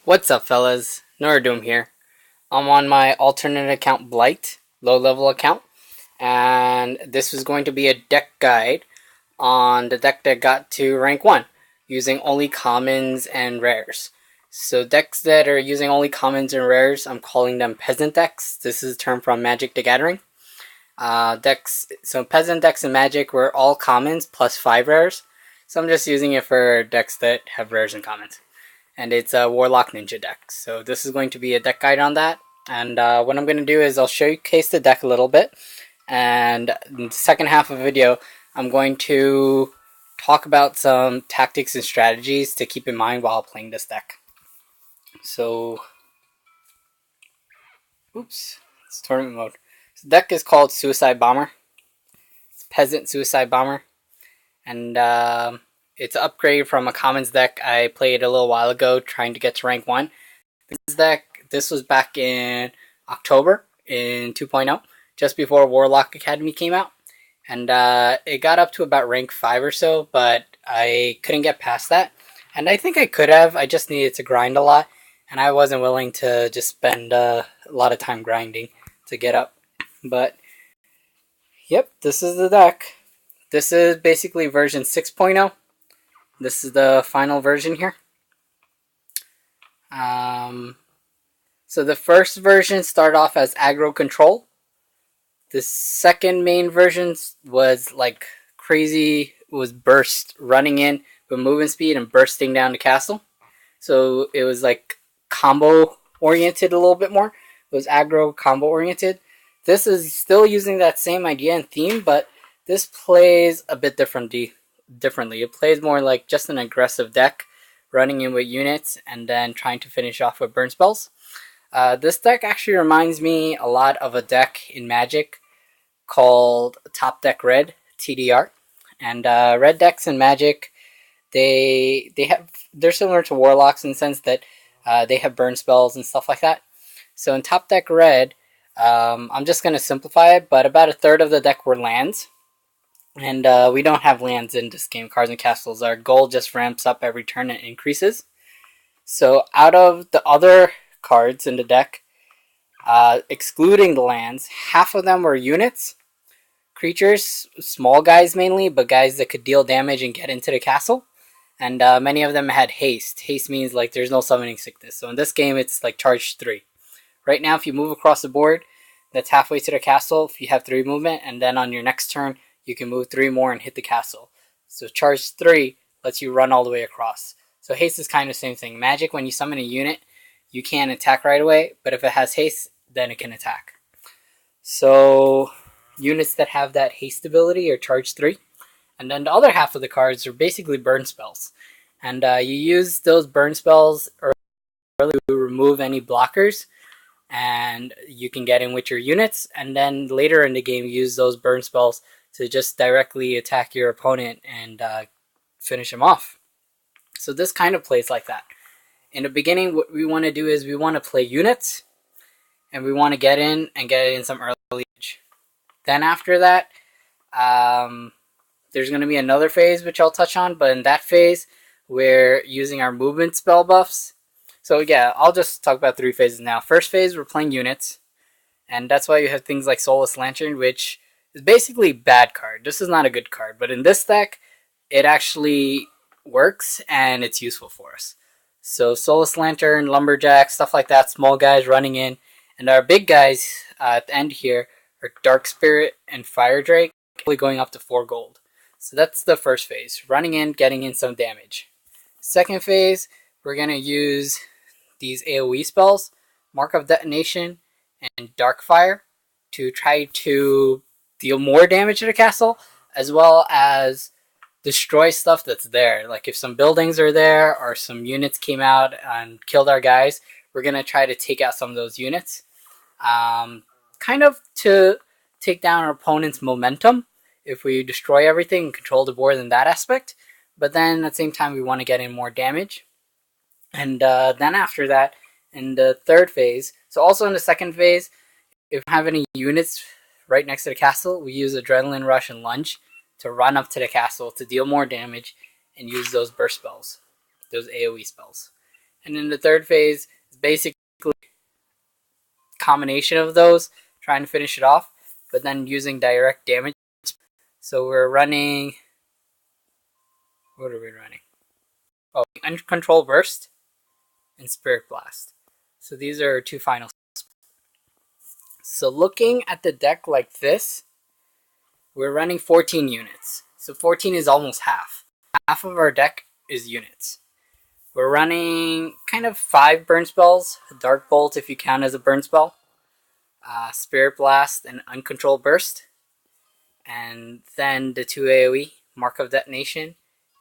What's up, fellas? Noradoom here. I'm on my alternate account, Blight, low level account, and this is going to be a deck guide on the deck that got to rank 1 using only commons and rares. So, decks that are using only commons and rares, I'm calling them peasant decks. This is a term from Magic the Gathering. Peasant decks in Magic were all commons plus 5 rares. So, I'm just using it for decks that have rares and commons. And it's a Warlock Ninja deck. So this is going to be a deck guide on that. And what I'm going to do is I'll showcase the deck a little bit. And in the second half of the video, I'm going to talk about some tactics and strategies to keep in mind while playing this deck. So, it's tournament mode. So the deck is called Suicide Bomber. It's Peasant Suicide Bomber. And it's an upgrade from a commons deck I played a little while ago trying to get to rank 1. This was back in October in 2.0, just before Warlock Academy came out. And it got up to about rank 5 or so, but I couldn't get past that. And I think I could have, I just needed to grind a lot. And I wasn't willing to just spend a lot of time grinding to get up. But, yep, this is the deck. This is basically version 6.0. This is the final version here. So the first version started off as aggro control. The second main version was like crazy. It was burst, running in with movement speed and bursting down the castle. So it was like combo oriented a little bit more. It was aggro combo oriented. This is still using that same idea and theme, but this plays a bit differently. It plays more like just an aggressive deck, running in with units and then trying to finish off with burn spells. This deck actually reminds me a lot of a deck in Magic called Top Deck Red, TDR. And red decks in Magic, they're similar to Warlocks in the sense that they have burn spells and stuff like that. So in Top Deck Red, I'm just going to simplify it, but about a third of the deck were lands. And we don't have lands in this game, cards and castles. Our gold just ramps up every turn and increases. So out of the other cards in the deck, excluding the lands, half of them were units, creatures, small guys mainly, but guys that could deal damage and get into the castle. And many of them had haste. Haste means like there's no summoning sickness. So in this game, it's like charge 3. Right now, if you move across the board, that's halfway to the castle. If you have 3 movement, and then on your next turn, you can move 3 more and hit the castle. So charge 3 lets you run all the way across. So haste is kind of the same thing. Magic, when you summon a unit, you can't attack right away, but if it has haste, then it can attack. So units that have that haste ability are charge 3. And then the other half of the cards are basically burn spells. And you use those burn spells early to remove any blockers, and you can get in with your units, and then later in the game use those burn spells to just directly attack your opponent and finish him off. So this kind of plays like that. In the beginning, what we want to do is we want to play units, and we want to get in and get in some early edge. Then after that, there's going to be another phase which I'll touch on, but in that phase, we're using our movement spell buffs. So yeah, I'll just talk about 3 phases now. First phase, we're playing units, and that's why you have things like Soulless Lantern, which is basically a bad card. This is not a good card, but in this deck, it actually works and it's useful for us. So Soulless Lantern, Lumberjack, stuff like that, small guys running in. And our big guys at the end here are Dark Spirit and Fire Drake, going up to 4 gold. So that's the first phase, running in, getting in some damage. Second phase, we're going to use these AoE spells, Mark of Detonation and Dark Fire, to try to deal more damage to the castle, as well as destroy stuff that's there. Like if some buildings are there or some units came out and killed our guys, we're going to try to take out some of those units. Kind of to take down our opponent's momentum if we destroy everything and control the board in that aspect. But then at the same time, we want to get in more damage. And then after that, in the third phase, so also in the second phase, if we have any units right next to the castle, we use Adrenaline Rush and Lunge to run up to the castle to deal more damage and use those burst spells, those AoE spells. And then the third phase is basically a combination of those, trying to finish it off, but then using direct damage. So we're running. What are we running? Oh, Uncontrolled Burst and Spirit Blast. So these are our two final. So looking at the deck like this, we're running 14 units. So 14 is almost half. Half of our deck is units. We're running kind of 5 burn spells. Dark Bolt if you count as a burn spell. Spirit Blast and Uncontrolled Burst. And then the 2 AoE, Mark of Detonation,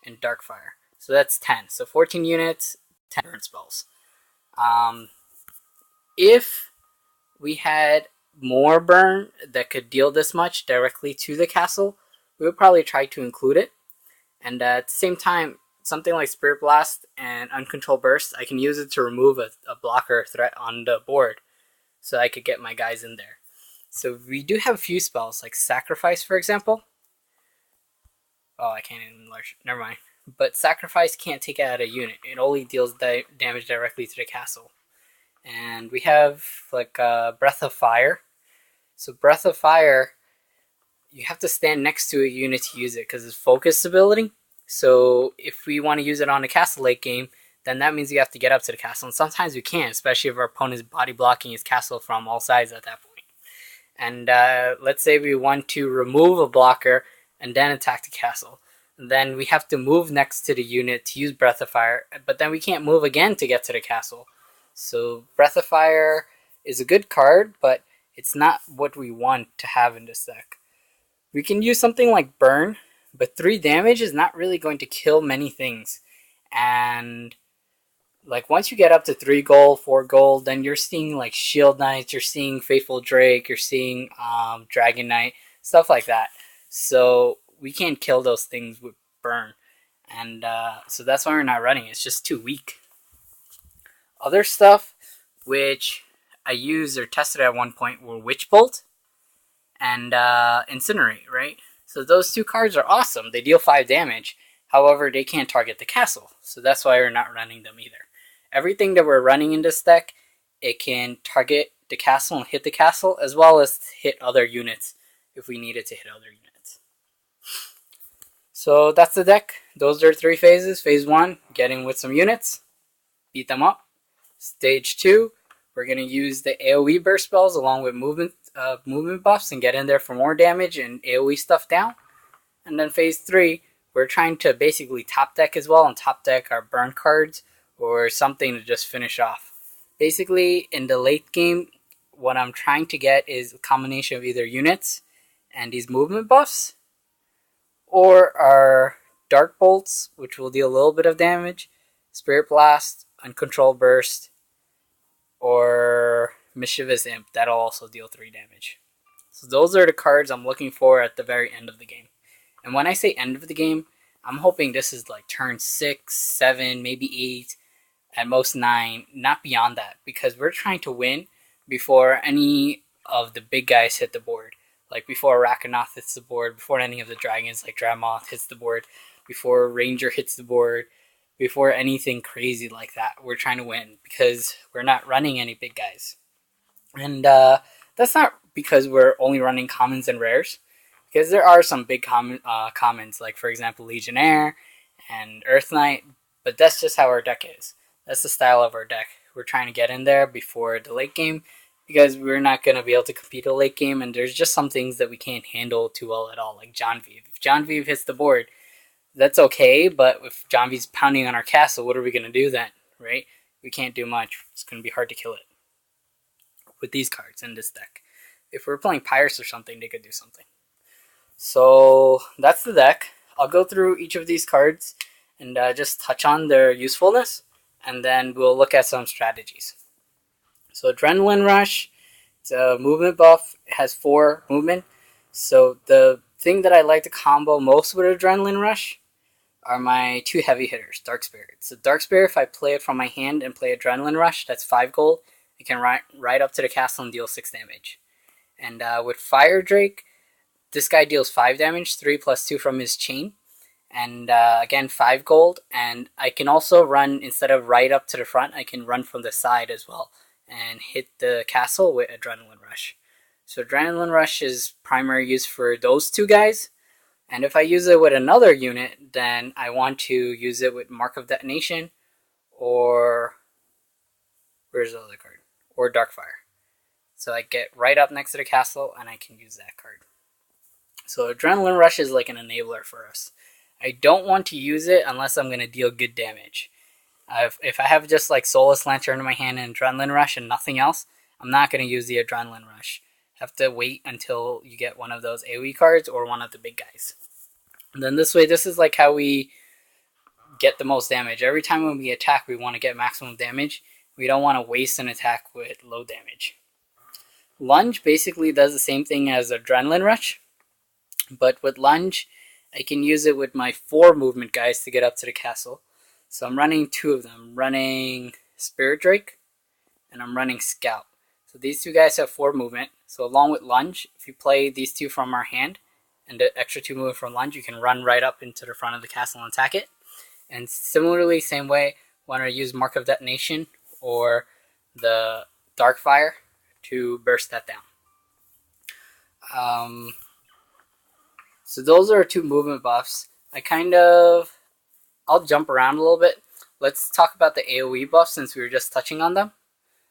and Darkfire. So that's 10. So 14 units, 10 burn spells. If we had more burn that could deal this much directly to the castle, we would probably try to include it. And at the same time, something like Spirit Blast and Uncontrolled Burst, I can use it to remove a blocker threat on the board, so I could get my guys in there. So we do have a few spells, like Sacrifice, for example. Oh, I can't even enlarge. Never mind. But Sacrifice can't take it out of a unit. It only deals damage directly to the castle. And we have like Breath of Fire. So Breath of Fire, you have to stand next to a unit to use it because it's focus ability. So if we want to use it on a castle late game, then that means you have to get up to the castle. And sometimes we can't, especially if our opponent's body blocking his castle from all sides at that point. And let's say we want to remove a blocker and then attack the castle. Then we have to move next to the unit to use Breath of Fire, but then we can't move again to get to the castle. So Breath of Fire is a good card, but it's not what we want to have in this deck. We can use something like Burn, but 3 damage is not really going to kill many things. And like once you get up to 3 gold, 4 gold, then you're seeing like Shield Knights, you're seeing Faithful Drake, you're seeing Dragon Knight, stuff like that. So we can't kill those things with Burn. And so that's why we're not running. It's just too weak. Other stuff which I used or tested at one point were Witch Bolt and Incinerate, right? So those 2 cards are awesome. They deal 5 damage. However, they can't target the castle. So that's why we're not running them either. Everything that we're running in this deck, it can target the castle and hit the castle, as well as hit other units if we needed to hit other units. So that's the deck. Those are 3 phases. Phase 1, getting with some units, beat them up. Stage 2, we're going to use the AoE burst spells along with movement buffs and get in there for more damage and AoE stuff down. And then phase 3, we're trying to basically top deck as well, and top deck our burn cards or something to just finish off. Basically, in the late game, what I'm trying to get is a combination of either units and these movement buffs, or our Dark Bolts, which will deal a little bit of damage, Spirit Blast, Uncontrolled Burst, or Mischievous Imp. That'll also deal 3 damage. So those are the cards I'm looking for at the very end of the game. And when I say end of the game, I'm hoping this is like turn 6, 7, maybe 8, at most 9, not beyond that, because we're trying to win before any of the big guys hit the board. Like before Rakanoth hits the board, before any of the dragons like Dramoth hits the board, before Ranger hits the board, before anything crazy like that. We're trying to win because we're not running any big guys. And that's not because we're only running commons and rares, because there are some big commons, like for example Legionnaire and Earth Knight, but that's just how our deck is. That's the style of our deck. We're trying to get in there before the late game, because we're not going to be able to compete a late game, and there's just some things that we can't handle too well at all, like John Vive. If John Vive hits the board, that's okay, but if John V's pounding on our castle, what are we going to do then, right? We can't do much. It's going to be hard to kill it with these cards in this deck. If we're playing Pirates or something, they could do something. So that's the deck. I'll go through each of these cards and just touch on their usefulness, and then we'll look at some strategies. So Adrenaline Rush, it's a movement buff. It has 4 movement. So the thing that I like to combo most with Adrenaline Rush are my 2 heavy hitters, Dark Spirit. So Dark Spirit, if I play it from my hand and play Adrenaline Rush, that's 5 gold. It can ride up to the castle and deal 6 damage. And with Fire Drake, this guy deals 5 damage, 3 plus 2 from his chain. and again 5 gold. And I can also run, instead of right up to the front, I can run from the side as well and hit the castle with Adrenaline Rush. So Adrenaline Rush is primary use for those two guys. And if I use it with another unit, then I want to use it with Mark of Detonation or, where's the other card? Or Darkfire. So I get right up next to the castle and I can use that card. So Adrenaline Rush is like an enabler for us. I don't want to use it unless I'm going to deal good damage. If I have just like Soulless Lantern in my hand and Adrenaline Rush and nothing else, I'm not going to use the Adrenaline Rush. Have to wait until you get one of those AoE cards or one of the big guys. And then this way, this is like how we get the most damage. Every time when we attack, we want to get maximum damage. We don't want to waste an attack with low damage. Lunge basically does the same thing as Adrenaline Rush, but with Lunge, I can use it with my 4 movement guys to get up to the castle. So I'm running 2 of them. I'm running Spirit Drake, and I'm running Scout. So these 2 guys have 4 movement. So along with Lunge, if you play these 2 from our hand, and the extra 2 movement from Lunge, you can run right up into the front of the castle and attack it. And similarly, same way, want to use Mark of Detonation or the Darkfire to burst that down. So those are 2 movement buffs. I'll jump around a little bit. Let's talk about the AoE buffs since we were just touching on them.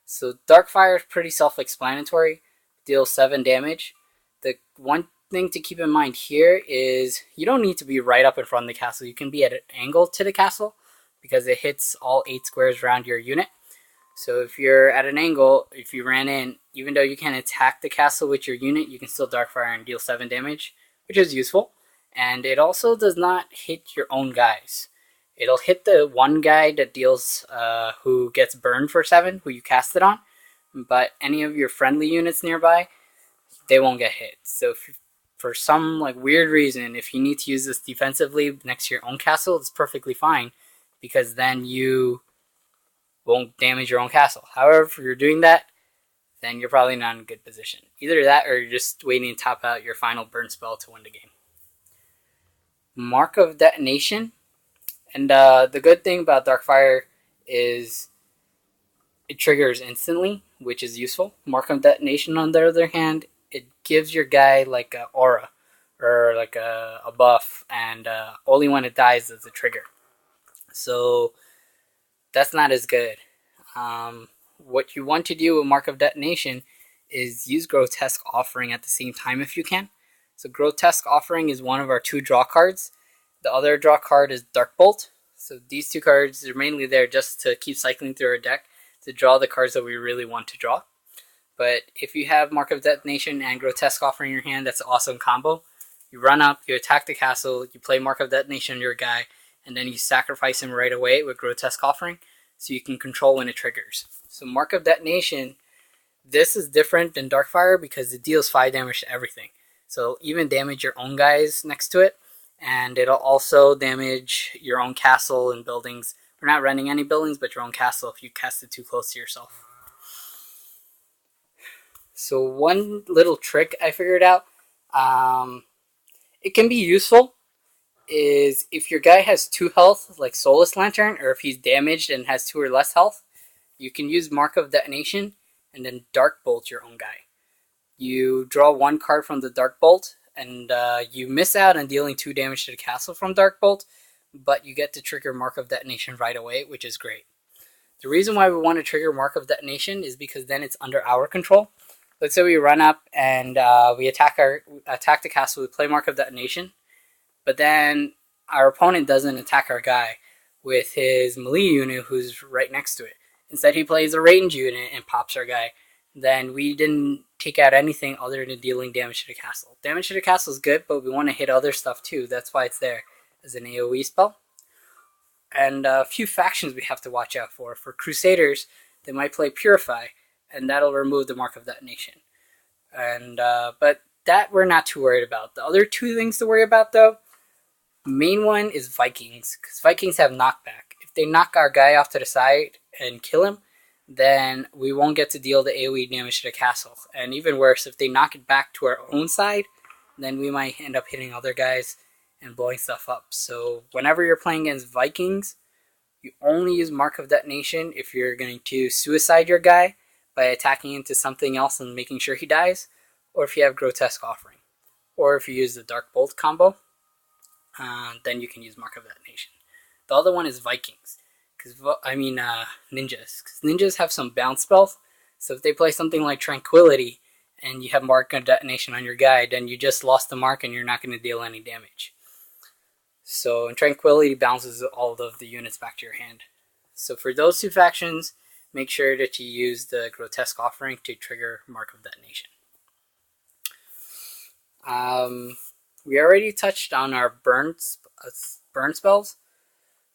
So Darkfire is pretty self-explanatory. Deals 7 damage. The one thing to keep in mind here is you don't need to be right up in front of the castle. You can be at an angle to the castle because it hits all 8 squares around your unit. So if you're at an angle, if you ran in, even though you can't attack the castle with your unit, you can still Darkfire and deal 7 damage, which is useful. And it also does not hit your own guys. It'll hit the one guy that deals, who gets burned for 7, who you cast it on. But any of your friendly units nearby, they won't get hit. So if for some like weird reason, if you need to use this defensively next to your own castle, it's perfectly fine, because then you won't damage your own castle. However, if you're doing that, then you're probably not in a good position. Either that or you're just waiting to top out your final burn spell to win the game. Mark of Detonation. And the good thing about Darkfire is it triggers instantly, which is useful. Mark of Detonation, on the other hand, it gives your guy like an aura or like a buff, and only when it dies does it trigger. So that's not as good. What you want to do with Mark of Detonation is use Grotesque Offering at the same time if you can. So Grotesque Offering is one of our 2 draw cards. The other draw card is Dark Bolt. So these 2 cards are mainly there just to keep cycling through our deck to draw the cards that we really want to draw. But if you have Mark of Detonation and Grotesque Offering in your hand, that's an awesome combo. You run up, you attack the castle, you play Mark of Detonation on your guy, and then you sacrifice him right away with Grotesque Offering so you can control when it triggers. So Mark of Detonation, this is different than Darkfire because it deals 5 damage to everything. So even damage your own guys next to it, and it'll also damage your own castle and buildings. We're not running any buildings, but your own castle if you cast it too close to yourself. So one little trick I figured out, it can be useful, is if your guy has 2 health, like Soulless Lantern, or if he's damaged and has 2 or less health, you can use Mark of Detonation and then Dark Bolt your own guy. You draw 1 card from the Dark Bolt, and you miss out on dealing 2 damage to the castle from Dark Bolt, but you get to trigger Mark of Detonation right away, which is great. The reason why we want to trigger Mark of Detonation is because then it's under our control. Let's say we run up and we attack the castle, we play Mark of Detonation, but then our opponent doesn't attack our guy with his melee unit who's right next to it. Instead, he plays a range unit and pops our guy. Then we didn't take out anything other than dealing damage to the castle. Damage to the castle is good, but we want to hit other stuff too. That's why it's there as an AoE spell. And a few factions we have to watch out for. For Crusaders, they might play Purify, and that'll remove the Mark of Detonation. And but that we're not too worried about. The other 2 things to worry about, though, main one is Vikings, because Vikings have knockback. If they knock our guy off to the side and kill him, then we won't get to deal the AoE damage to the castle. And even worse, if they knock it back to our own side, then we might end up hitting other guys, and blowing stuff up. So whenever you're playing against Vikings, you only use Mark of Detonation if you're going to suicide your guy by attacking into something else and making sure he dies, or if you have Grotesque Offering. Or if you use the Dark Bolt combo, then you can use Mark of Detonation. The other one is Vikings. Ninjas. Because ninjas have some bounce spells, so if they play something like Tranquility, and you have Mark of Detonation on your guy, then you just lost the mark and you're not going to deal any damage. So Tranquility bounces all of the units back to your hand. So for those two factions, make sure that you use the Grotesque Offering to trigger Mark of Detonation. We already touched on our burn spells,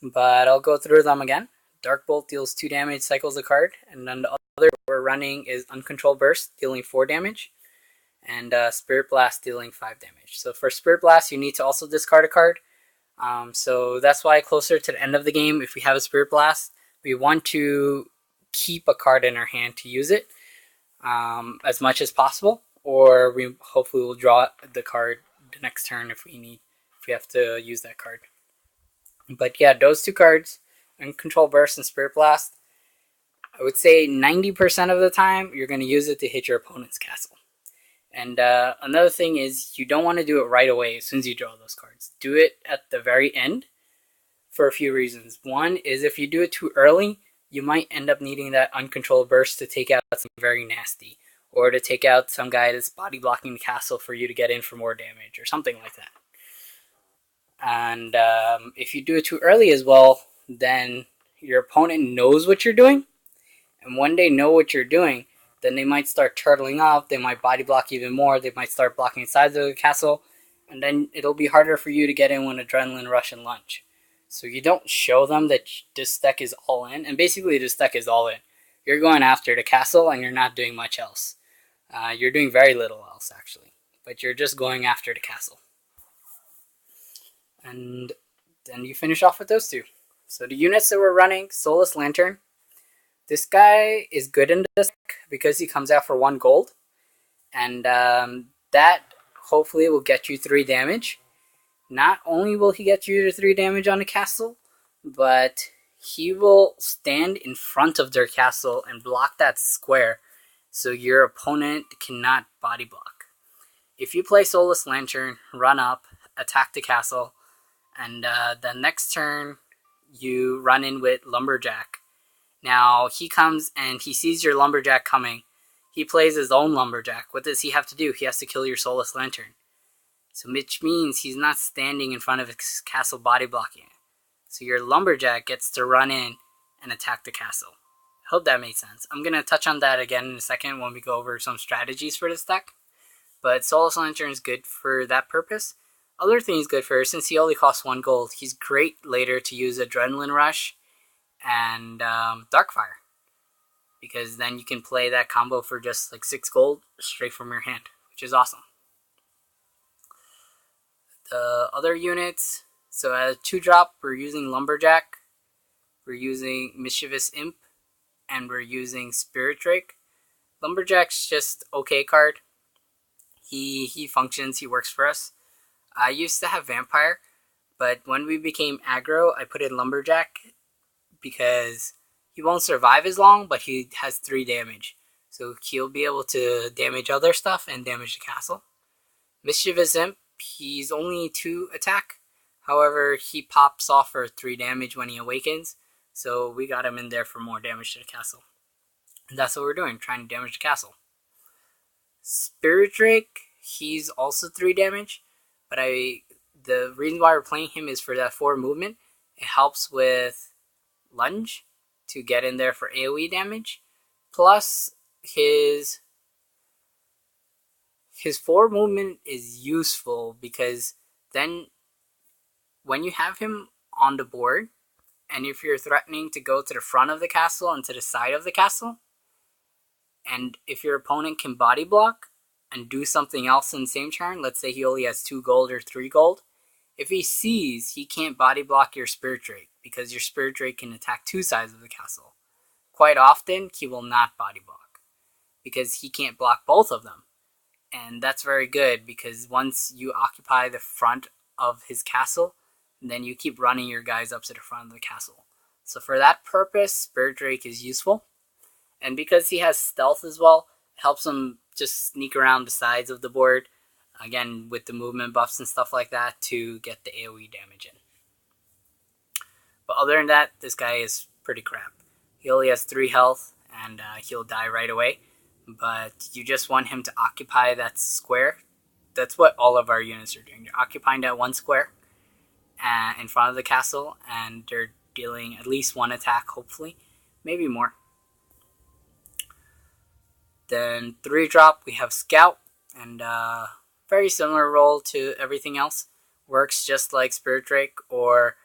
but I'll go through them again. Dark Bolt deals 2 damage, cycles a card, and then the other we're running is Uncontrolled Burst, dealing 4 damage, and Spirit Blast, dealing 5 damage. So for Spirit Blast, you need to also discard a card. So that's why closer to the end of the game, if we have a Spirit Blast, we want to keep a card in our hand to use it as much as possible, or we hopefully will draw the card the next turn if we have to use that card. But yeah, those two cards, Uncontrolled Burst and Spirit Blast, I would say 90% of the time you're going to use it to hit your opponent's castle. And another thing is, you don't want to do it right away as soon as you draw those cards. Do it at the very end for a few reasons. One is, if you do it too early, you might end up needing that Uncontrolled Burst to take out something very nasty, or to take out some guy that's body blocking the castle for you to get in for more damage, or something like that. And if you do it too early as well, then your opponent knows what you're doing, and when they know what you're doing, then they might start turtling up, they might body block even more, they might start blocking sides of the castle, and then it'll be harder for you to get in when Adrenaline Rush and Lunge. So you don't show them that this deck is all in, and basically this deck is all in. You're going after the castle and you're not doing much else. You're doing very little else, actually, but you're just going after the castle. And then you finish off with those two. So the units that we're running, Soulless Lantern. This guy is good in this deck because he comes out for 1 gold. And that hopefully will get you 3 damage. Not only will he get you to 3 damage on the castle, but he will stand in front of their castle and block that square so your opponent cannot body block. If you play Soulless Lantern, run up, attack the castle, and the next turn you run in with Lumberjack. Now he comes and he sees your Lumberjack coming. He plays his own Lumberjack. What does he have to do? He has to kill your Soulless Lantern. So which means he's not standing in front of his castle body blocking it. So your Lumberjack gets to run in and attack the castle. I hope that made sense. I'm going to touch on that again in a second when we go over some strategies for this deck. But Soulless Lantern is good for that purpose. Other thing he's good for, since he only costs 1 gold, he's great later to use Adrenaline Rush and Darkfire, because then you can play that combo for just like 6 gold straight from your hand, which is awesome. The other units, so at a 2-drop, we're using Lumberjack, we're using Mischievous Imp, and we're using Spirit Drake. Lumberjack's just okay card. He functions, he works for us. I used to have Vampire, but when we became aggro, I put in Lumberjack because he won't survive as long, but he has 3 damage. So he'll be able to damage other stuff and damage the castle. Mischievous Imp, he's only 2 attack. However, he pops off for 3 damage when he awakens. So we got him in there for more damage to the castle. And that's what we're doing, trying to damage the castle. Spirit Drake, he's also 3 damage. But the reason why we're playing him is for that 4 movement. It helps with Lunge to get in there for AoE damage. Plus, his 4 movement is useful because then when you have him on the board, and if you're threatening to go to the front of the castle and to the side of the castle, and if your opponent can body block and do something else in the same turn, let's say he only has 2 gold or 3 gold, if he sees, he can't body block your Spirit Drake because your Spirit Drake can attack 2 sides of the castle. Quite often, he will not body block because he can't block both of them. And that's very good because once you occupy the front of his castle, and then you keep running your guys up to the front of the castle. So for that purpose, Spirit Drake is useful. And because he has stealth as well, it helps him just sneak around the sides of the board, again with the movement buffs and stuff like that, to get the AoE damage in. But other than that, this guy is pretty crap. He only has 3 health, and he'll die right away. But you just want him to occupy that square. That's what all of our units are doing. They're occupying that one square in front of the castle, and they're dealing at least 1 attack, hopefully, maybe more. Then 3-drop, we have Scout, and very similar role to everything else. Works just like Spirit Drake, or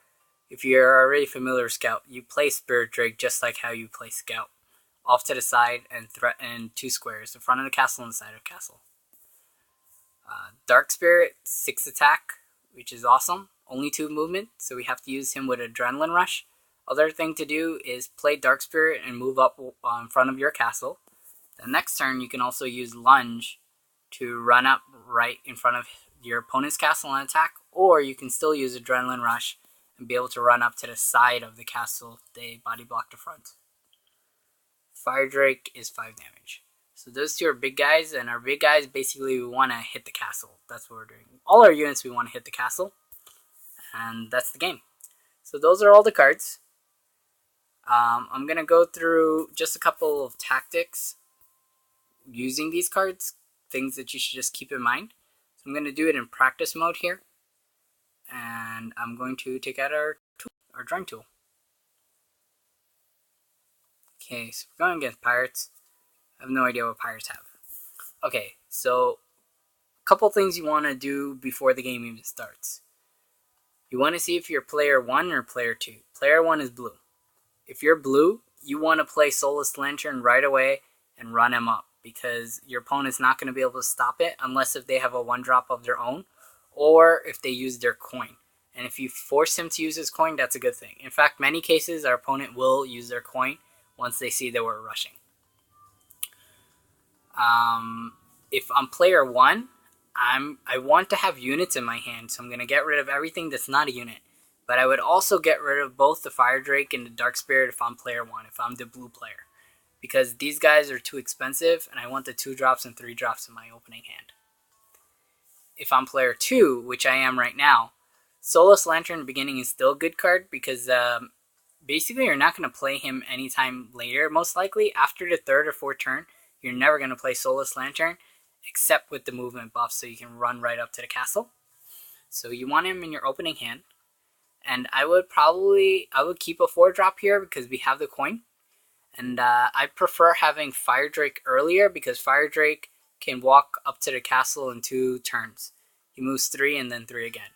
if you're already familiar with Scout, you play Spirit Drake just like how you play Scout. Off to the side and threaten 2 squares, the front of the castle and the side of the castle. Dark Spirit, 6 attack, which is awesome. Only 2 movement, so we have to use him with Adrenaline Rush. Other thing to do is play Dark Spirit and move up in front of your castle. The next turn, you can also use Lunge to run up right in front of your opponent's castle and attack, or you can still use Adrenaline Rush and be able to run up to the side of the castle if they body block the front. Fire Drake is 5 damage. So those 2 are big guys, and our big guys, basically we want to hit the castle. That's what we're doing. All our units, we want to hit the castle, and that's the game. So those are all the cards. I'm going to go through just a couple of tactics using these cards, things that you should just keep in mind. So I'm going to do it in practice mode here, and I'm going to take out our drawing tool. Okay, so we're going against pirates. I have no idea what pirates have. Okay, so a couple things you want to do before the game even starts. You want to see if you're player 1 or player 2. Player 1 is blue. If you're blue, you want to play Soulless Lantern right away and run him up, because your opponent's not going to be able to stop it unless if they have a 1-drop of their own, or if they use their coin. And if you force him to use his coin, that's a good thing. In fact, many cases, our opponent will use their coin once they see that we're rushing. If I'm player 1, I want to have units in my hand, so I'm going to get rid of everything that's not a unit. But I would also get rid of both the Fire Drake and the Dark Spirit if I'm player 1, if I'm the blue player. Because these guys are too expensive, and I want the 2-drops and 3-drops in my opening hand. If I'm player 2, which I am right now, Soulless Lantern in the beginning is still a good card, because basically you're not going to play him anytime later. Most likely, after the 3rd or 4th turn, you're never going to play Soulless Lantern, except with the movement buff, so you can run right up to the castle. So you want him in your opening hand. And I would keep a 4-drop here because we have the coin. And I prefer having Fire Drake earlier, because Fire Drake can walk up to the castle in 2 turns. He moves 3 and then 3 again.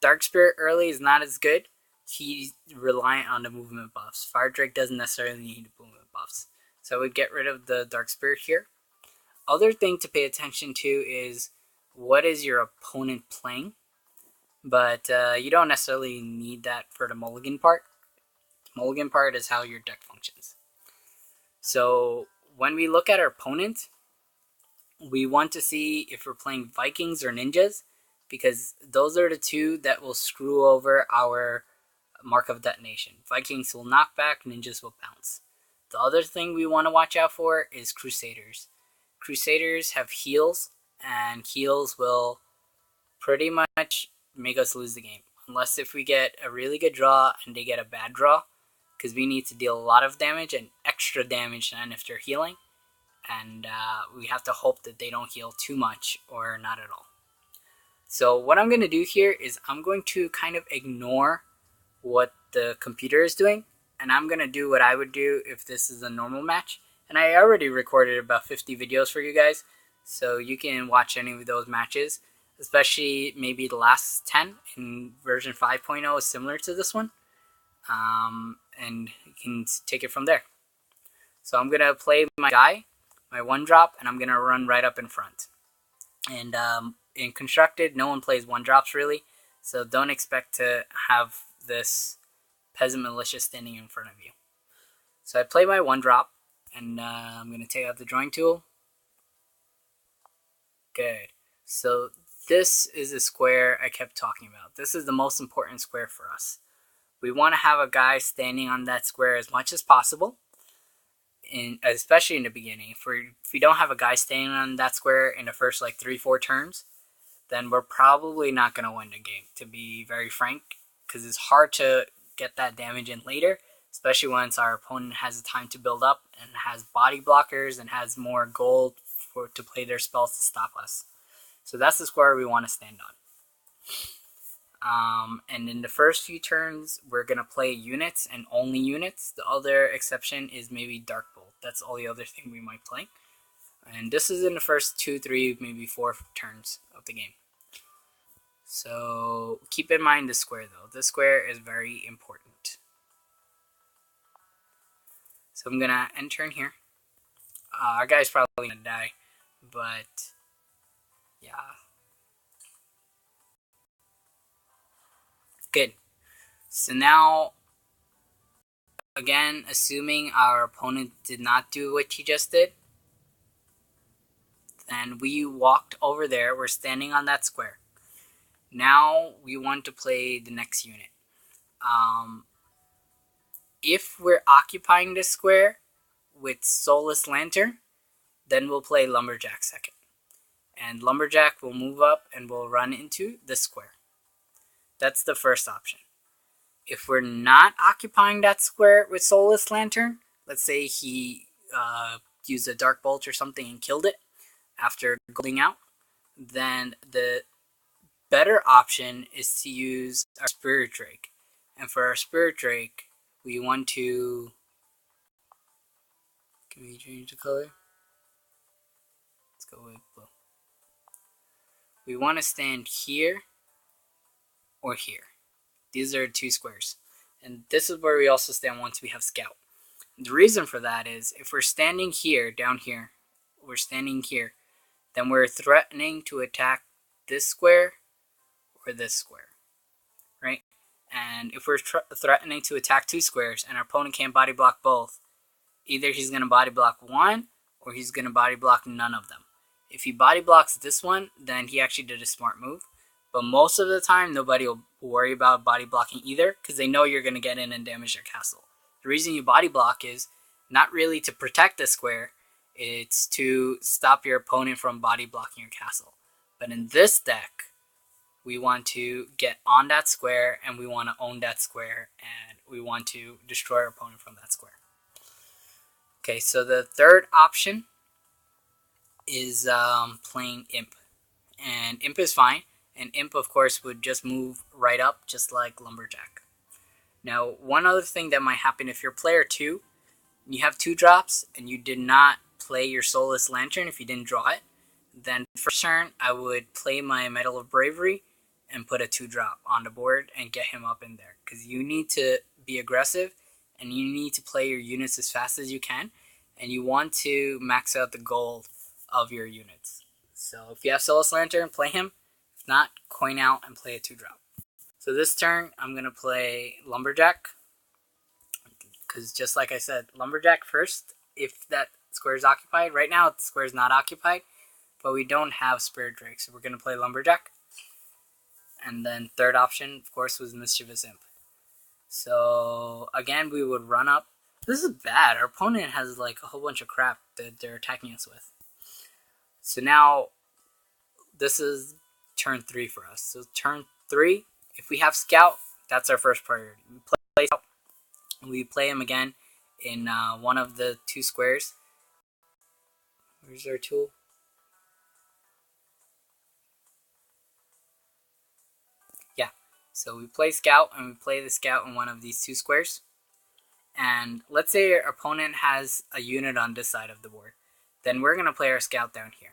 Dark Spirit early is not as good. He's reliant on the movement buffs. Fire Drake doesn't necessarily need the movement buffs. So I would get rid of the Dark Spirit here. Other thing to pay attention to is, what is your opponent playing? But you don't necessarily need that for the mulligan part. The mulligan part is how your deck functions. So when we look at our opponent, we want to see if we're playing Vikings or Ninjas, because those are the 2 that will screw over our Mark of Detonation. Vikings will knock back, Ninjas will bounce. The other thing we want to watch out for is Crusaders. Crusaders have heals, and heals will pretty much make us lose the game. Unless if we get a really good draw and they get a bad draw, because we need to deal a lot of damage and extra damage than if they're healing. And we have to hope that they don't heal too much or not at all. So what I'm going to do here is I'm going to kind of ignore what the computer is doing, and I'm going to do what I would do if this is a normal match. And I already recorded about 50 videos for you guys, so you can watch any of those matches, especially maybe the last 10 in version 5.0 is similar to this one, and you can take it from there. So I'm going to play my guy, my 1-drop, and I'm going to run right up in front. And in Constructed, no one plays 1-drops really, so don't expect to have this Peasant Militia standing in front of you. So I play my 1-drop, and I'm going to take out the drawing tool. Good. So this is the square I kept talking about. This is the most important square for us. We want to have a guy standing on that square as much as possible, especially in the beginning. If we don't have a guy standing on that square in the first like 3-4 turns, then we're probably not going to win the game, to be very frank, because it's hard to get that damage in later, especially once our opponent has the time to build up and has body blockers and has more gold to play their spells to stop us. So that's the square we want to stand on. And in the first few turns, we're going to play units and only units. The other exception is maybe Dark Bolt. That's all the other thing we might play. And this is in the first 2, 3, maybe 4 turns of the game. So keep in mind this square though. This square is very important. So I'm going to end turn here. Our guy's probably going to die. But yeah. Good. So now, again, assuming our opponent did not do what he just did, then we walked over there. We're standing on that square. Now we want to play the next unit. If we're occupying this square with Soulless Lantern, then we'll play Lumberjack second. And Lumberjack will move up and will run into this square. That's the first option. If we're not occupying that square with Soulless Lantern, let's say he used a Dark Bolt or something and killed it after golding out, then the better option is to use our Spirit Drake. And for our Spirit Drake, we want to... Can we change the color? Let's go with blue. We want to stand here or here. These are 2 squares. And this is where we also stand once we have Scout. The reason for that is if we're standing here, down here, we're standing here, then we're threatening to attack this square or this square, right? And if we're threatening to attack 2 squares and our opponent can't body block both, either he's going to body block one or he's going to body block none of them. If he body blocks this one, then he actually did a smart move. But most of the time, nobody will worry about body blocking either because they know you're going to get in and damage their castle. The reason you body block is not really to protect the square, it's to stop your opponent from body blocking your castle. But in this deck, we want to get on that square and we want to own that square and we want to destroy our opponent from that square. Okay, so the third option is playing Imp. And Imp is fine. And Imp, of course, would just move right up, just like Lumberjack. Now, one other thing that might happen if you're player 2, you have 2 drops, and you did not play your Soulless Lantern if you didn't draw it, then first turn, I would play my Medal of Bravery and put a 2-drop on the board and get him up in there. Because you need to be aggressive, and you need to play your units as fast as you can, and you want to max out the gold of your units. So if you have Soulless Lantern, play him. If not, coin out and play a 2-drop. So this turn, I'm going to play Lumberjack. Because just like I said, Lumberjack first, if that square is occupied. Right now, the square is not occupied, but we don't have Spirit Drake, so we're going to play Lumberjack. And then third option, of course, was Mischievous Imp. So again, we would run up. This is bad. Our opponent has like a whole bunch of crap that they're attacking us with. So now, this is turn 3 for us. So turn 3, if we have Scout, that's our first priority. We play Scout. We play him again in one of the 2 squares. Where's our tool? Yeah. So we play Scout, and we play the Scout in one of these 2 squares. And let's say our opponent has a unit on this side of the board. Then we're going to play our Scout down here.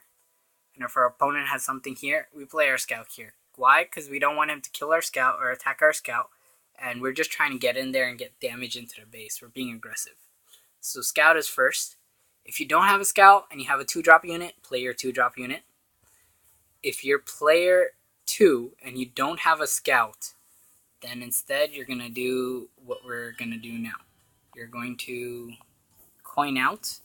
And if our opponent has something here, we play our Scout here. Why? Because we don't want him to kill our Scout or attack our Scout. And we're just trying to get in there and get damage into the base. We're being aggressive. So Scout is first. If you don't have a Scout and you have a 2-drop unit, play your 2-drop unit. If you're player 2 and you don't have a Scout, then instead you're going to do what we're going to do now. You're going to coin out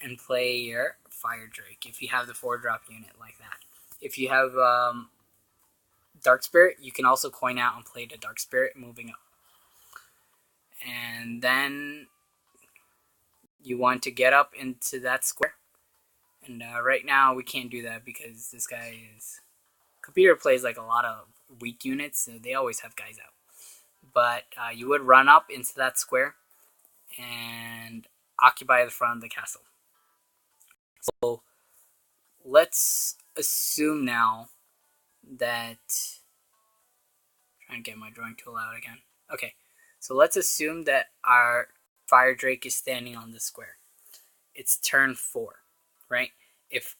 and play your Fire Drake if you have the 4-drop unit like that. if you have Dark Spirit, you can also coin out and play the Dark Spirit moving up. And then you want to get up into that square. And right now we can't do that because this guy is... Computer plays like a lot of weak units, so they always have guys out. But you would run up into that square and occupy the front of the castle. So let's assume now that... Trying to get my drawing tool out again. Okay, so let's assume that our Fire Drake is standing on the square. It's turn 4, right? If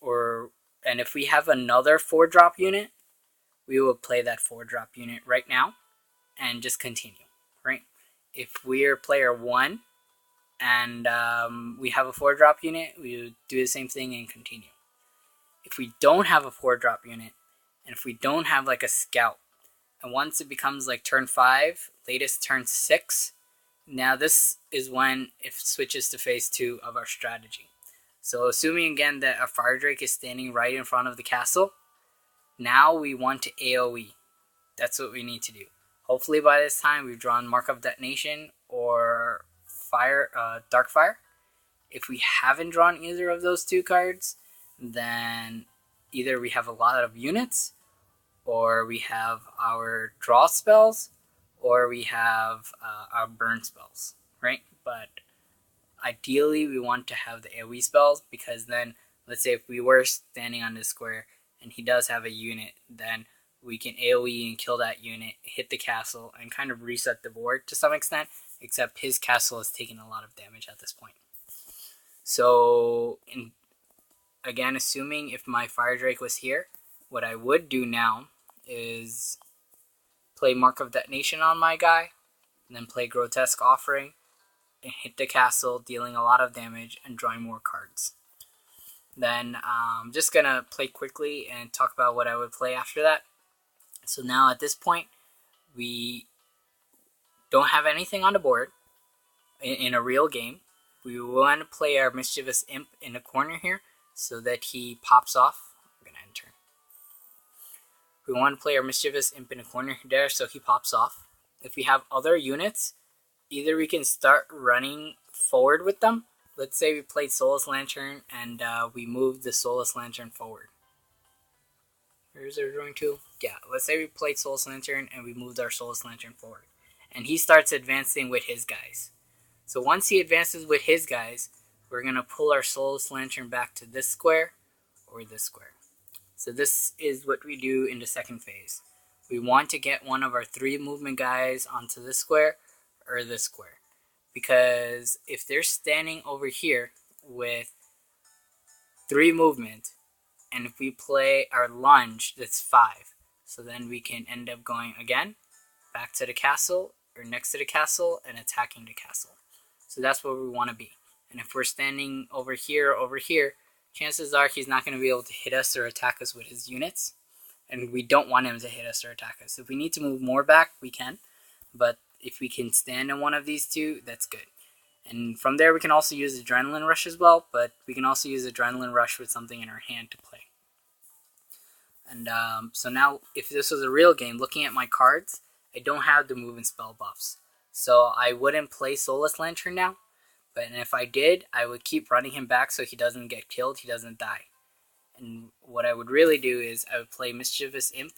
we have another 4-drop unit, we will play that 4-drop unit right now and just continue, right? If we're player 1 and we have a 4-drop unit, we would do the same thing and continue. If we don't have a 4-drop unit, and if we don't have like a scout, and once it becomes like turn 5, latest turn 6, now this is when it switches to phase 2 of our strategy. So assuming again that our Fire Drake is standing right in front of the castle, now we want to AoE. That's what we need to do. Hopefully by this time we've drawn Mark of Detonation or Dark Fire. If we haven't drawn either of those 2 cards, then either we have a lot of units, or we have our draw spells, or we have our burn spells, right? But ideally we want to have the AoE spells, because then, let's say if we were standing on this square and he does have a unit, then we can AoE and kill that unit, hit the castle, and kind of reset the board to some extent, except his castle is taking a lot of damage at this point. So, again, assuming if my Fire Drake was here, what I would do now is play Mark of Detonation on my guy, and then play Grotesque Offering, and hit the castle, dealing a lot of damage and drawing more cards. Then I'm just going to play quickly and talk about what I would play after that. So now at this point, we don't have anything on the board in a real game. We want to play our Mischievous Imp in the corner here so that he pops off. I'm going to enter. We want to play our Mischievous Imp in the corner there so he pops off. If we have other units, either we can start running forward with them. Let's say we played Soulless Lantern and we moved the Soulless Lantern forward. Where's our drawing tool? Yeah, let's say we played Soulless Lantern and we moved our Soulless Lantern forward. And he starts advancing with his guys. So once he advances with his guys, we're going to pull our Soulless Lantern back to this square or this square. So this is what we do in the second phase. We want to get one of our 3 movement guys onto this square or this square. Because if they're standing over here with 3 movement, and if we play our lunge, that's 5. So then we can end up going again, back to the castle, or next to the castle, and attacking the castle. So that's where we want to be. And if we're standing over here, chances are he's not going to be able to hit us or attack us with his units. And we don't want him to hit us or attack us. If we need to move more back, we can. But if we can stand in one of these 2, that's good. And from there, we can also use Adrenaline Rush as well. But we can also use Adrenaline Rush with something in our hand to play. And so now, if this was a real game, looking at my cards, I don't have the move and spell buffs. So I wouldn't play Soulless Lantern now. But if I did, I would keep running him back so he doesn't get killed, he doesn't die. And what I would really do is I would play Mischievous Imp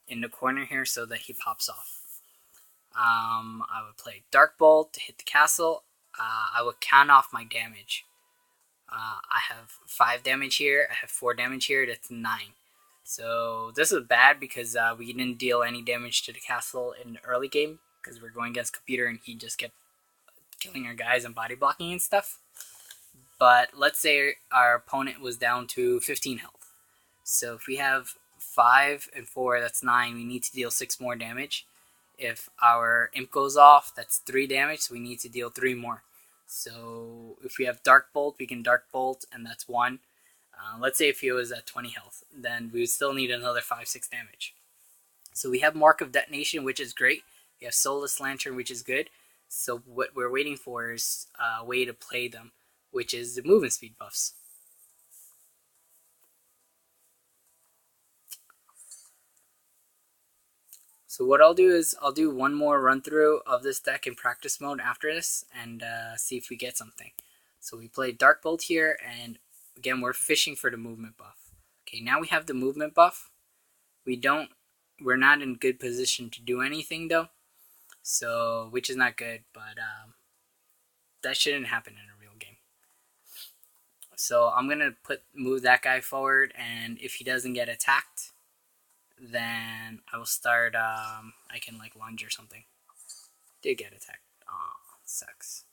in the corner here so that he pops off. I would play Dark Bolt to hit the castle. I would count off my damage. I have 5 damage here, I have 4 damage here, that's 9. So this is bad because we didn't deal any damage to the castle in the early game because we're going against computer and he just kept killing our guys and body blocking and stuff. But let's say our opponent was down to 15 health. So if we have 5 and 4, that's 9. We need to deal 6 more damage. If our imp goes off, that's 3 damage, so we need to deal 3 more. So if we have Dark Bolt, we can Dark Bolt, and that's 1. Let's say if he was at 20 health, then we would still need another 5-6 damage. So we have Mark of Detonation, which is great. We have Soulless Lantern, which is good. So what we're waiting for is a way to play them, which is the movement speed buffs. So what I'll do is I'll do one more run through of this deck in practice mode after this and see if we get something. So we play Dark Bolt here, and again we're fishing for the movement buff. Okay, now we have the movement buff. We're not in good position to do anything though, so which is not good, but that shouldn't happen in a real game. So I'm gonna move that guy forward, and if he doesn't get attacked, then I will start. I can like lunge or something. Did get attacked. Aw, sucks.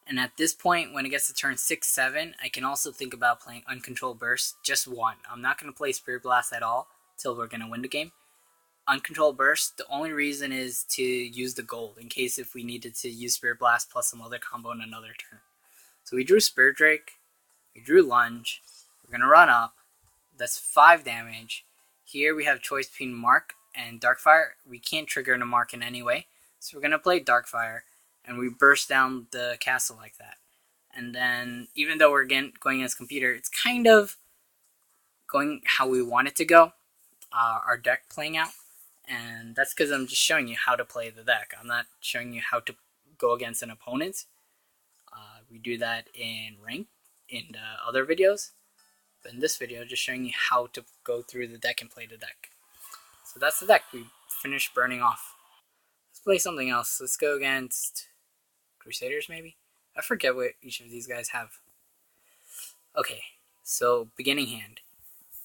And at this point, when it gets to turn 6-7, I can also think about playing Uncontrolled Burst, just one. I'm not going to play Spirit Blast at all till we're going to win the game. Uncontrolled Burst, the only reason is to use the gold in case if we needed to use Spirit Blast plus some other combo in another turn. So we drew Spirit Drake, we drew Lunge, we're going to run up, that's 5 damage. Here we have choice between Mark and Darkfire. We can't trigger into Mark in any way, so we're going to play Darkfire. And we burst down the castle like that. And then, even though we're going against computer, it's kind of going how we want it to go, our deck playing out. And that's because I'm just showing you how to play the deck. I'm not showing you how to go against an opponent. We do that in rank, in the other videos. But in this video, just showing you how to go through the deck and play the deck. So that's the deck. We finished burning off. Let's play something else. Let's go against Crusaders, maybe? I forget what each of these guys have. Okay, so beginning hand.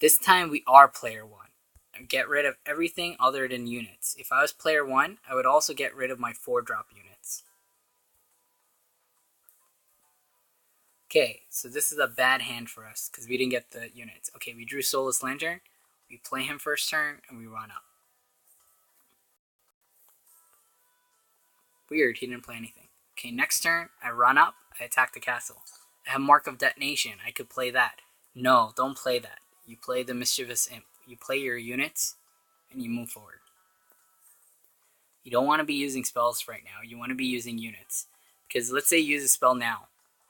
This time we are player 1. Get rid of everything other than units. If I was player 1, I would also get rid of my 4-drop units. Okay, so this is a bad hand for us because we didn't get the units. Okay, we drew Soulless Lantern. We play him first turn and we run up. Weird, he didn't play anything. Okay, next turn, I run up, I attack the castle. I have Mark of Detonation, I could play that. No, don't play that. You play the Mischievous Imp. You play your units, and you move forward. You don't want to be using spells right now, you want to be using units. Because let's say you use a spell now.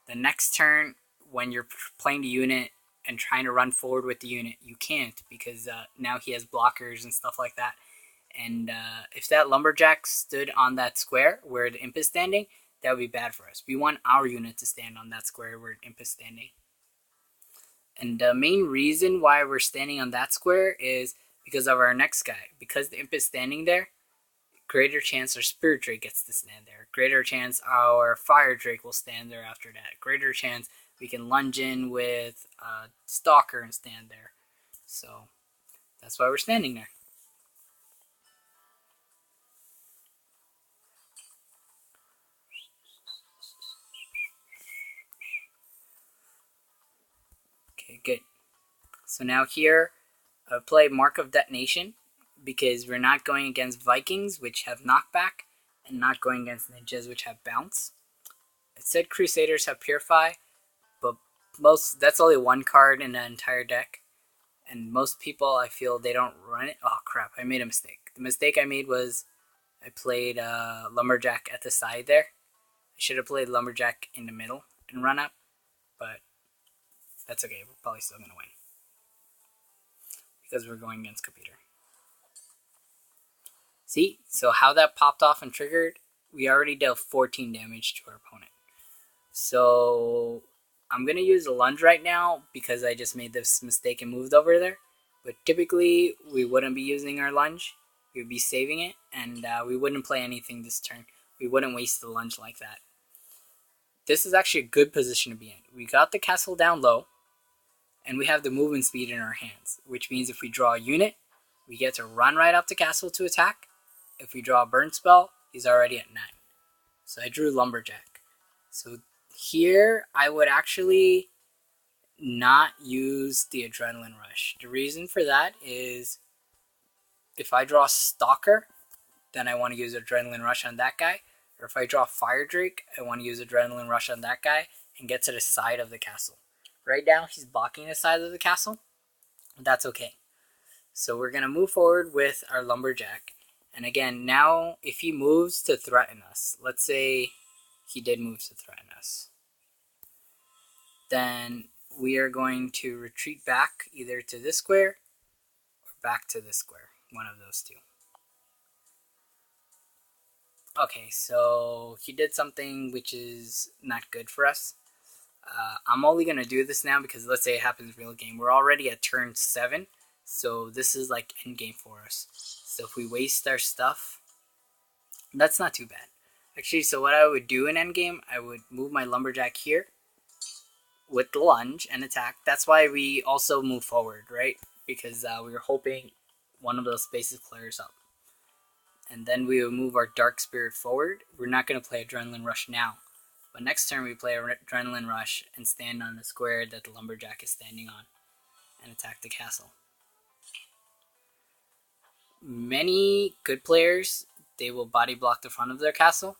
The next turn, when you're playing the unit and trying to run forward with the unit, you can't, because now he has blockers and stuff like that. And if that Lumberjack stood on that square where the Imp is standing, that would be bad for us. We want our unit to stand on that square where Imp is standing. And the main reason why we're standing on that square is because of our next guy. Because the Imp is standing there, greater chance our Spirit Drake gets to stand there. Greater chance our Fire Drake will stand there after that. Greater chance we can lunge in with Stalker and stand there. So that's why we're standing there. Okay, good. So now here, I play Mark of Detonation because we're not going against Vikings, which have knockback, and not going against Ninjas, which have bounce. It said Crusaders have Purify, but that's only one card in the entire deck, and most people, I feel, they don't run it. Oh crap, I made a mistake. The mistake I made was I played Lumberjack at the side there. I should have played Lumberjack in the middle and run up, but that's okay, we're probably still going to win. Because we're going against computer. See? So how that popped off and triggered, we already dealt 14 damage to our opponent. So I'm going to use a lunge right now because I just made this mistake and moved over there. But typically, we wouldn't be using our lunge. We would be saving it, and we wouldn't play anything this turn. We wouldn't waste the lunge like that. This is actually a good position to be in. We got the castle down low, and we have the movement speed in our hands, which means if we draw a unit, we get to run right up to castle to attack. If we draw a burn spell, he's already at 9. So I drew Lumberjack. So here, I would actually not use the Adrenaline Rush. The reason for that is if I draw Stalker, then I want to use Adrenaline Rush on that guy. Or if I draw Fire Drake, I want to use Adrenaline Rush on that guy and get to the side of the castle. Right now, he's blocking the side of the castle. That's okay. So we're going to move forward with our Lumberjack. And again, now if he moves to threaten us, let's say he did move to threaten us, then we are going to retreat back either to this square or back to this square, one of those two. Okay, so he did something which is not good for us. I'm only going to do this now because let's say it happens real game. We're already at turn 7, so this is like end game for us. So if we waste our stuff, that's not too bad. Actually, so what I would do in endgame, I would move my lumberjack here with the lunge and attack. That's why we also move forward, right? Because we were hoping one of those spaces clears up. And then we will move our Dark Spirit forward. We're not going to play Adrenaline Rush now. But next turn we play Adrenaline Rush and stand on the square that the lumberjack is standing on and attack the castle. Many good players, they will body block the front of their castle.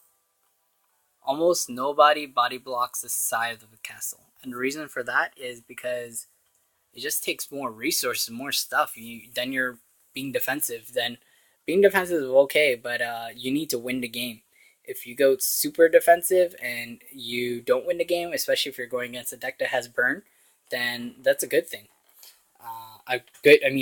Almost nobody body blocks the side of the castle. And the reason for that is because it just takes more resources, more stuff. Then you're being defensive. Then being defensive is okay, but you need to win the game. If you go super defensive and you don't win the game, especially if you're going against a deck that has burn, then that's a good thing. A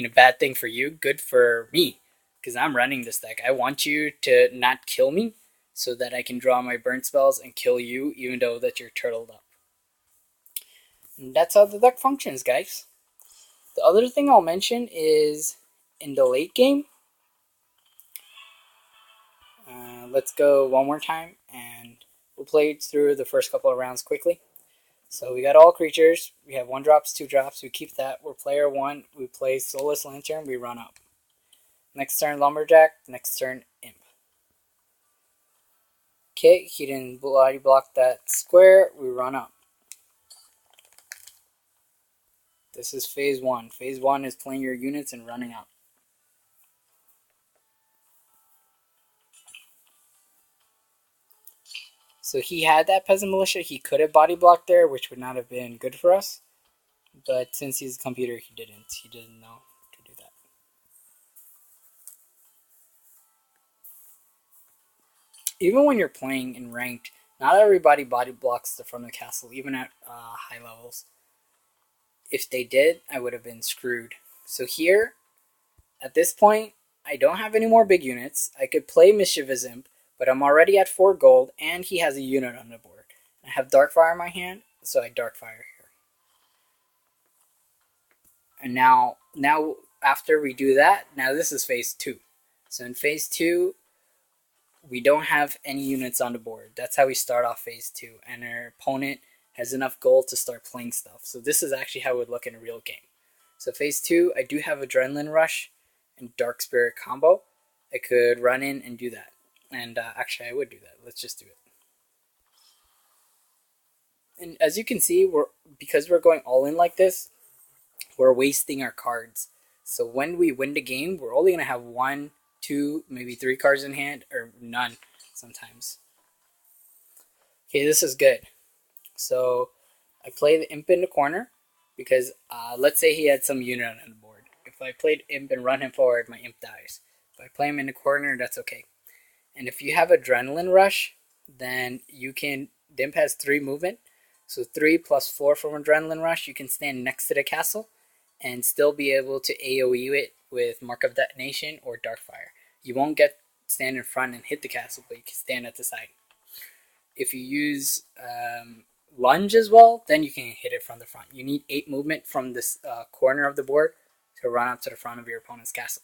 bad thing for you, good for me, because I'm running this deck. I want you to not kill me so that I can draw my burn spells and kill you, even though that you're turtled up. And that's how the deck functions, guys. The other thing I'll mention is in the late game. Let's go one more time, and we'll play through the first couple of rounds quickly. So we got all creatures. We have 1-drops, 2-drops. We keep that. We're player 1. We play Soulless Lantern. We run up. Next turn, Lumberjack. Next turn, Imp. Okay, he didn't body block that square. We run up. This is phase 1. Phase 1 is playing your units and running up. So he had that Peasant Militia. He could have body blocked there, which would not have been good for us. But since he's a computer, he didn't. He didn't know to do that. Even when you're playing in ranked, not everybody body blocks from the castle, even at high levels. If they did, I would have been screwed. So here, at this point, I don't have any more big units. I could play Mischievous Imp, but I'm already at 4 gold, and he has a unit on the board. I have Darkfire in my hand, so I Darkfire here. And now after we do that, now this is phase 2. So in phase 2, we don't have any units on the board. That's how we start off phase 2, and our opponent has enough gold to start playing stuff. So this is actually how it would look in a real game. So phase 2, I do have Adrenaline Rush and Dark Spirit combo. I could run in and do that. And actually, I would do that. Let's just do it. And as you can see, because we're going all in like this, we're wasting our cards. So when we win the game, we're only going to have 1, 2, maybe 3 cards in hand, or none sometimes. Okay, this is good. So I play the Imp in the corner because let's say he had some unit on the board. If I played Imp and run him forward, my Imp dies. If I play him in the corner, that's okay. And if you have Adrenaline Rush, then you can, the Imp has 3 movement. So 3 plus 4 from Adrenaline Rush, you can stand next to the castle and still be able to AoE it with Mark of Detonation or Darkfire. You won't get stand in front and hit the castle, but you can stand at the side. If you use Lunge as well, then you can hit it from the front. You need 8 movement from this corner of the board to run up to the front of your opponent's castle.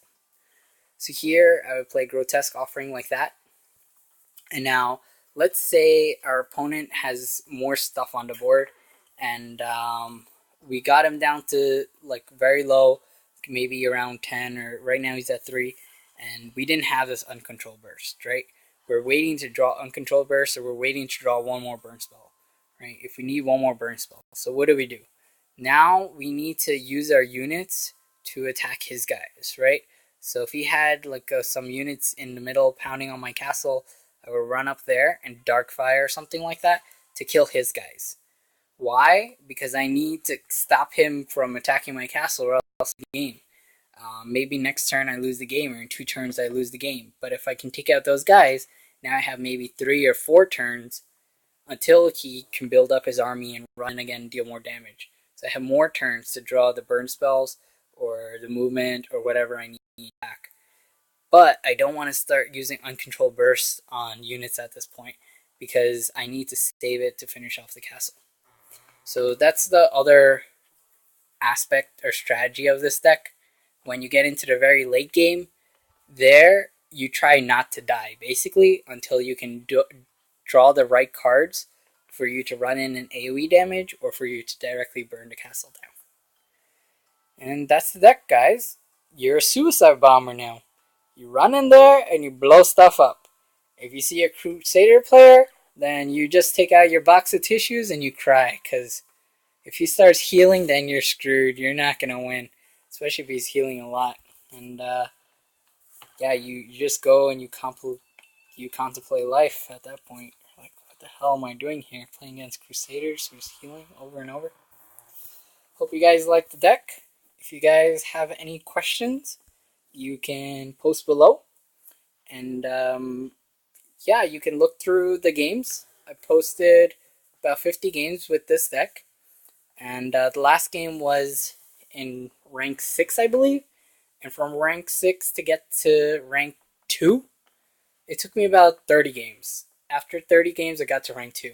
So here, I would play Grotesque Offering like that. And now, let's say our opponent has more stuff on the board, and we got him down to like very low, maybe around 10, or right now he's at 3, and we didn't have this Uncontrolled Burst, right? We're waiting to draw Uncontrolled Burst, or we're waiting to draw one more burn spell, right? If we need one more burn spell. So what do? Now we need to use our units to attack his guys, right? So if he had like some units in the middle pounding on my castle, I would run up there and Darkfire or something like that to kill his guys. Why? Because I need to stop him from attacking my castle or else the game. Maybe next turn I lose the game, or in 2 turns I lose the game. But if I can take out those guys, now I have maybe 3 or 4 turns until he can build up his army and run again and deal more damage. So I have more turns to draw the burn spells or the movement or whatever I need back. But I don't want to start using uncontrolled bursts on units at this point because I need to save it to finish off the castle. So that's the other aspect or strategy of this deck. When you get into the very late game, there you try not to die basically until you can draw the right cards for you to run in an AoE damage or for you to directly burn the castle down. And that's the deck, guys. You're a suicide bomber now. You run in there and you blow stuff up. If you see a Crusader player, then you just take out your box of tissues and you cry, because if he starts healing, then you're screwed. You're not going to win, especially if he's healing a lot. And yeah, you just go and you contemplate life at that point. Like, what the hell am I doing here? Playing against Crusaders who's healing over and over. Hope you guys like the deck. If you guys have any questions, you can post below. And yeah, you can look through the games. I posted about 50 games with this deck. And the last game was in rank 6, I believe. And from rank 6 to get to rank 2, it took me about 30 games. After 30 games, I got to rank 2.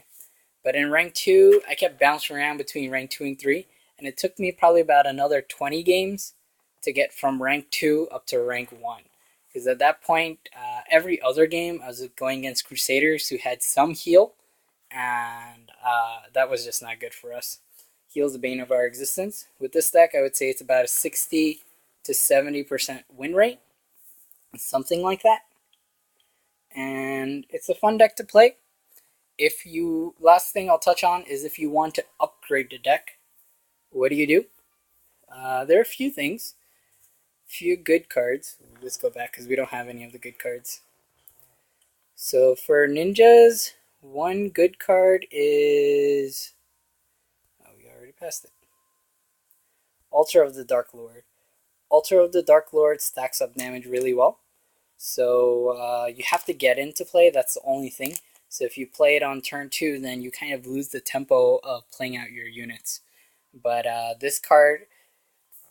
But in rank 2, I kept bouncing around between rank 2 and 3. And it took me probably about another 20 games to get from rank 2 up to rank 1. Because at that point, every other game, I was going against Crusaders who had some heal. And that was just not good for us. Heal's the bane of our existence. With this deck, I would say it's about a 60 to 70% win rate. Something like that. And it's a fun deck to play. Last thing I'll touch on is if you want to upgrade the deck, what do? There are a few things. Few good cards. Let's go back because we don't have any of the good cards. So for ninjas, one good card is... Oh, we already passed it. Altar of the Dark Lord. Altar of the Dark Lord stacks up damage really well. So you have to get into play. That's the only thing. So if you play it on turn 2, then you kind of lose the tempo of playing out your units. But this card,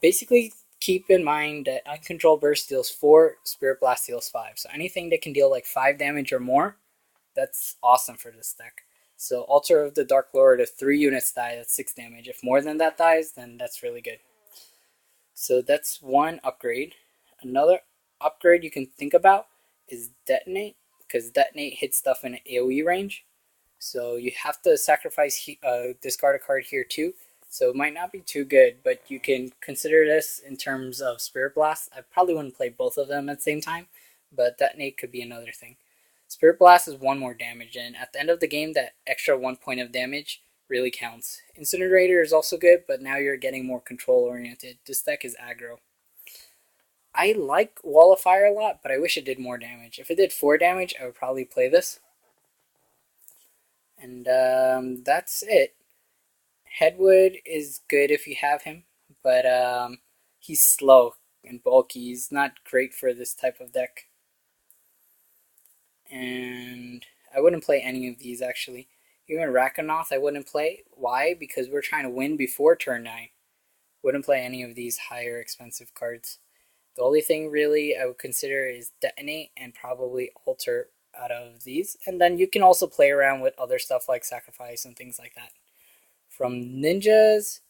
basically keep in mind that Uncontrolled Burst deals 4, Spirit Blast deals 5. So anything that can deal like 5 damage or more, that's awesome for this deck. So Altar of the Dark Lord, if 3 units die, that's 6 damage. If more than that dies, then that's really good. So that's one upgrade. Another upgrade you can think about is Detonate, because Detonate hits stuff in an AoE range. So you have to sacrifice discard a card here too. So it might not be too good, but you can consider this in terms of Spirit Blast. I probably wouldn't play both of them at the same time, but Detonate could be another thing. Spirit Blast is 1 more damage, and at the end of the game, that extra 1 point of damage really counts. Incinerator is also good, but now you're getting more control-oriented. This deck is aggro. I like Wall of Fire a lot, but I wish it did more damage. If it did 4 damage, I would probably play this. And that's it. Headwood is good if you have him, but he's slow and bulky. He's not great for this type of deck. And I wouldn't play any of these, actually. Even Rakanoth I wouldn't play. Why? Because we're trying to win before turn 9. Wouldn't play any of these higher expensive cards. The only thing really I would consider is Detonate and probably Alter out of these. And then you can also play around with other stuff like Sacrifice and things like that. From ninjas,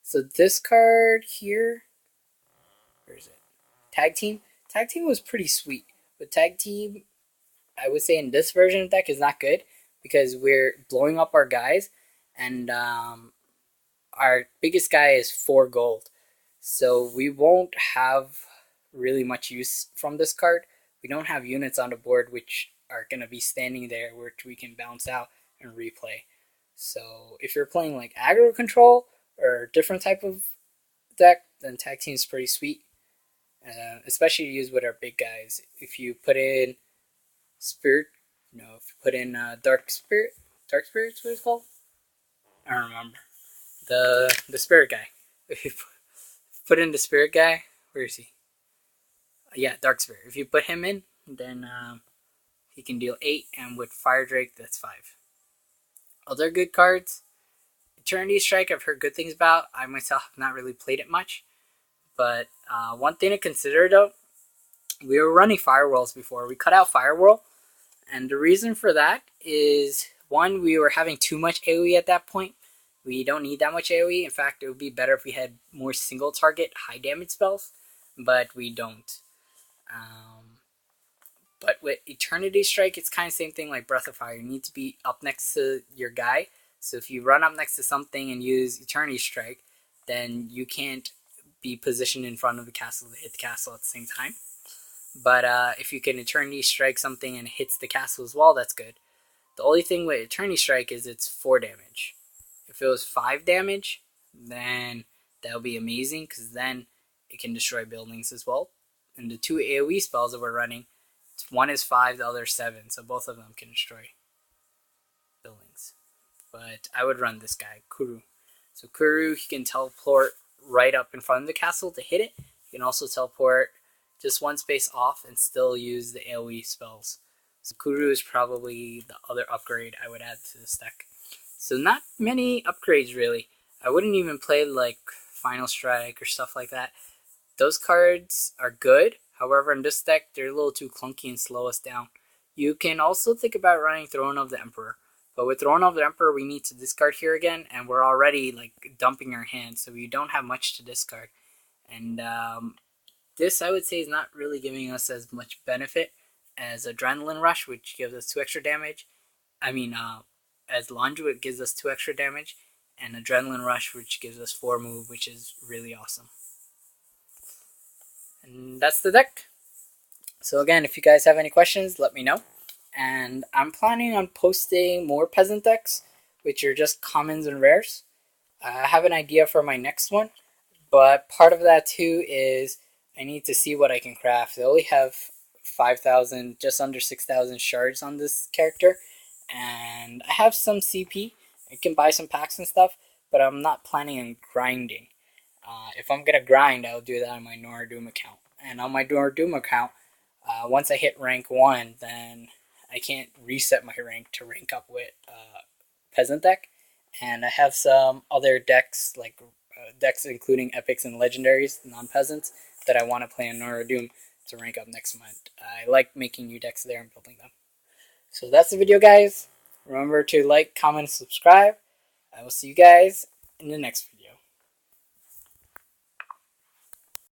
so this card here, where is it? Tag Team. Tag Team was pretty sweet. But Tag Team, I would say in this version of the deck is not good because we're blowing up our guys, and our biggest guy is 4 gold. So we won't have really much use from this card. We don't have units on the board which are going to be standing there which we can bounce out and replay. So if you're playing like aggro control or a different type of deck, then Tag Team is pretty sweet. Especially used with our big guys. If you put in Spirit, if you put in Dark Spirit's what it's called? I don't remember. The Spirit guy. If you put in the Spirit guy, where is he? Yeah, Dark Spirit. If you put him in, then he can deal 8, and with Fire Drake, that's 5. Other good cards, Eternity Strike I've heard good things about. I myself have not really played it much. But one thing to consider though, we were running Firewalls before. We cut out Firewall, and the reason for that is one, we were having too much AoE at that point. We don't need that much AoE. In fact, it would be better if we had more single target high damage spells, but we don't. But with Eternity Strike, it's kind of the same thing like Breath of Fire. You need to be up next to your guy. So if you run up next to something and use Eternity Strike, then you can't be positioned in front of the castle to hit the castle at the same time. But if you can Eternity Strike something and it hits the castle as well, that's good. The only thing with Eternity Strike is it's 4 damage. If it was 5 damage, then that would be amazing, because then it can destroy buildings as well. And the 2 AoE spells that we're running, one is 5, the other is 7, so both of them can destroy buildings. But I would run this guy, Kuru. So Kuru, he can teleport right up in front of the castle to hit it. He can also teleport just one space off and still use the AoE spells. So Kuru is probably the other upgrade I would add to this deck. So not many upgrades really. I wouldn't even play like Final Strike or stuff like that. Those cards are good. However, in this deck, they're a little too clunky and slow us down. You can also think about running Throne of the Emperor. But with Throne of the Emperor, we need to discard here again, and we're already like dumping our hand, so we don't have much to discard. And this, I would say, is not really giving us as much benefit as Adrenaline Rush, which gives us 2 extra damage. As Lanju, it gives us 2 extra damage, and Adrenaline Rush, which gives us 4 move, which is really awesome. And that's the deck. So again, if you guys have any questions, let me know. And I'm planning on posting more Peasant decks, which are just Commons and Rares. I have an idea for my next one, but part of that too is I need to see what I can craft. I only have 5,000, just under 6,000 shards on this character, and I have some CP. I can buy some packs and stuff, but I'm not planning on grinding. If I'm going to grind, I'll do that on my Noradoom account. And on my Noradoom account, once I hit rank 1, then I can't reset my rank to rank up with Peasant deck. And I have some other decks, like decks including epics and legendaries, non-peasants, that I want to play on Noradoom to rank up next month. I like making new decks there and building them. So that's the video, guys. Remember to like, comment, and subscribe. I will see you guys in the next video.